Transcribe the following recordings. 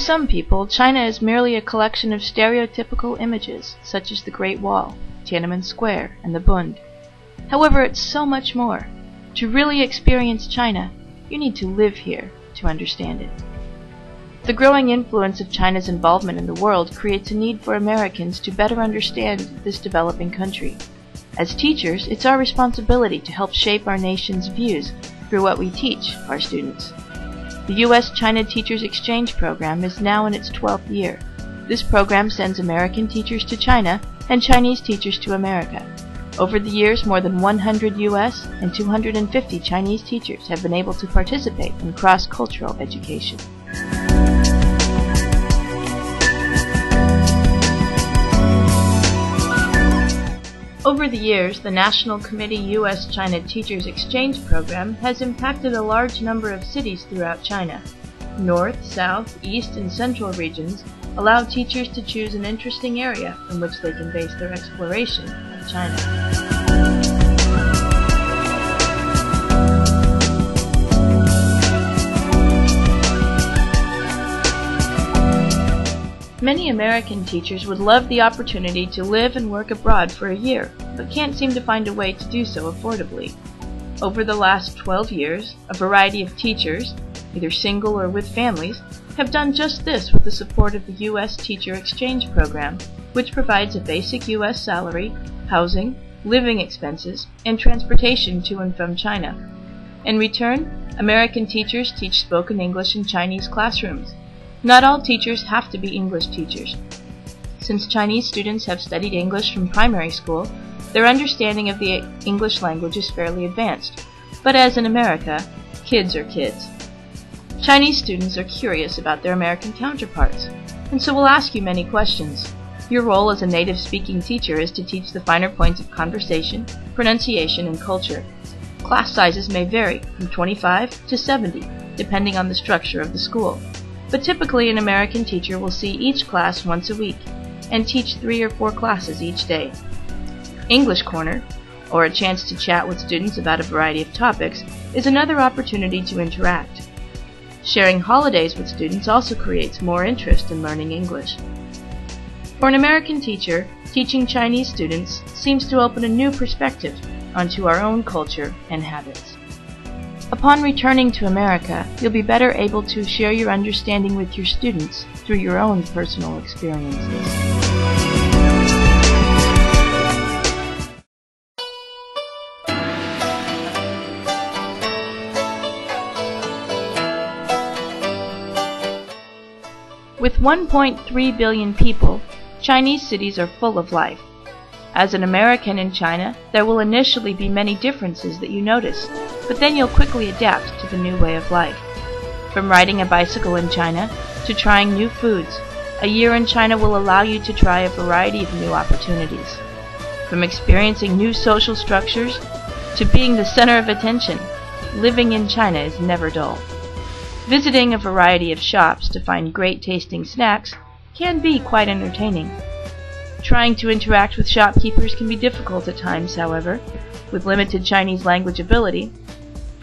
some people, China is merely a collection of stereotypical images, such as the Great Wall, Tiananmen Square, and the Bund. However, it's so much more. To really experience China, you need to live here to understand it. The growing influence of China's involvement in the world creates a need for Americans to better understand this developing country. As teachers, it's our responsibility to help shape our nation's views through what we teach our students. The U.S.-China Teachers Exchange Program is now in its 12th year. This program sends American teachers to China and Chinese teachers to America. Over the years, more than 100 U.S. and 250 Chinese teachers have been able to participate in cross-cultural education. Over the years, the National Committee U.S.-China Teachers Exchange Program has impacted a large number of cities throughout China. North, South, East, and Central regions allow teachers to choose an interesting area from which they can base their exploration of China. Many American teachers would love the opportunity to live and work abroad for a year, but can't seem to find a way to do so affordably. Over the last 12 years, a variety of teachers, either single or with families, have done just this with the support of the U.S. Teacher Exchange Program, which provides a basic U.S. salary, housing, living expenses, and transportation to and from China. In return, American teachers teach spoken English in Chinese classrooms. Not all teachers have to be English teachers. Since Chinese students have studied English from primary school, their understanding of the English language is fairly advanced. But as in America, kids are kids. Chinese students are curious about their American counterparts, and so will ask you many questions. Your role as a native-speaking teacher is to teach the finer points of conversation, pronunciation, and culture. Class sizes may vary from 25 to 70, depending on the structure of the school. But typically an American teacher will see each class once a week and teach 3 or 4 classes each day. English Corner, or a chance to chat with students about a variety of topics, is another opportunity to interact. Sharing holidays with students also creates more interest in learning English. For an American teacher, teaching Chinese students seems to open a new perspective onto our own culture and habits. Upon returning to America, you'll be better able to share your understanding with your students through your own personal experiences. With 1.3 billion people, Chinese cities are full of life. As an American in China, there will initially be many differences that you notice, but then you'll quickly adapt to the new way of life. From riding a bicycle in China to trying new foods, a year in China will allow you to try a variety of new opportunities. From experiencing new social structures to being the center of attention, living in China is never dull. Visiting a variety of shops to find great tasting snacks can be quite entertaining. Trying to interact with shopkeepers can be difficult at times, however, with limited Chinese language ability,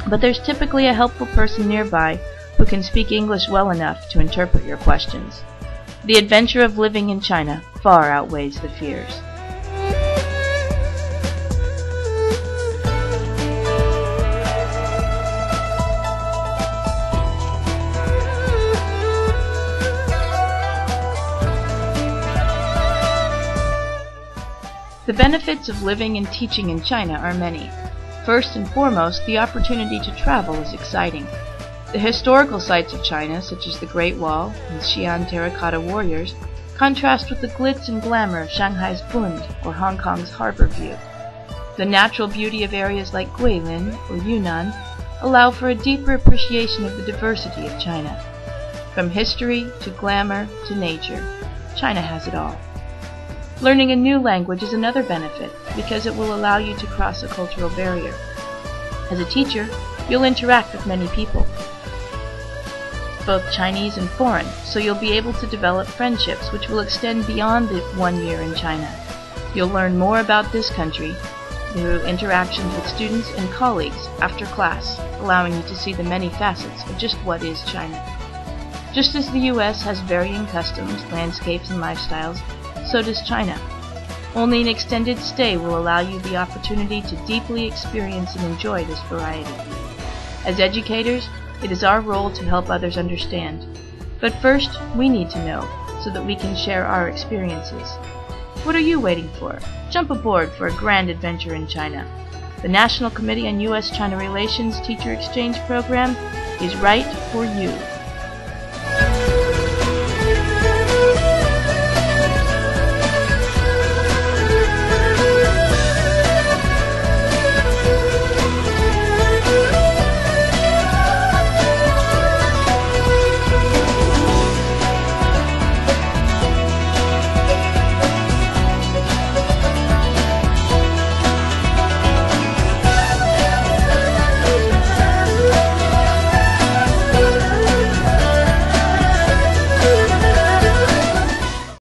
but there's typically a helpful person nearby who can speak English well enough to interpret your questions. The adventure of living in China far outweighs the fears. The benefits of living and teaching in China are many. First and foremost, the opportunity to travel is exciting. The historical sites of China, such as the Great Wall and Xi'an terracotta warriors, contrast with the glitz and glamour of Shanghai's Bund or Hong Kong's Harbor View. The natural beauty of areas like Guilin or Yunnan allow for a deeper appreciation of the diversity of China. From history to glamour to nature, China has it all. Learning a new language is another benefit because it will allow you to cross a cultural barrier. As a teacher, you'll interact with many people, both Chinese and foreign, so you'll be able to develop friendships which will extend beyond the 1 year in China. You'll learn more about this country through interactions with students and colleagues after class, allowing you to see the many facets of just what is China. Just as the U.S. has varying customs, landscapes, and lifestyles, so does China. Only an extended stay will allow you the opportunity to deeply experience and enjoy this variety. As educators, it is our role to help others understand. But first, we need to know, so that we can share our experiences. What are you waiting for? Jump aboard for a grand adventure in China. The National Committee on U.S.-China Relations Teacher Exchange Program is right for you.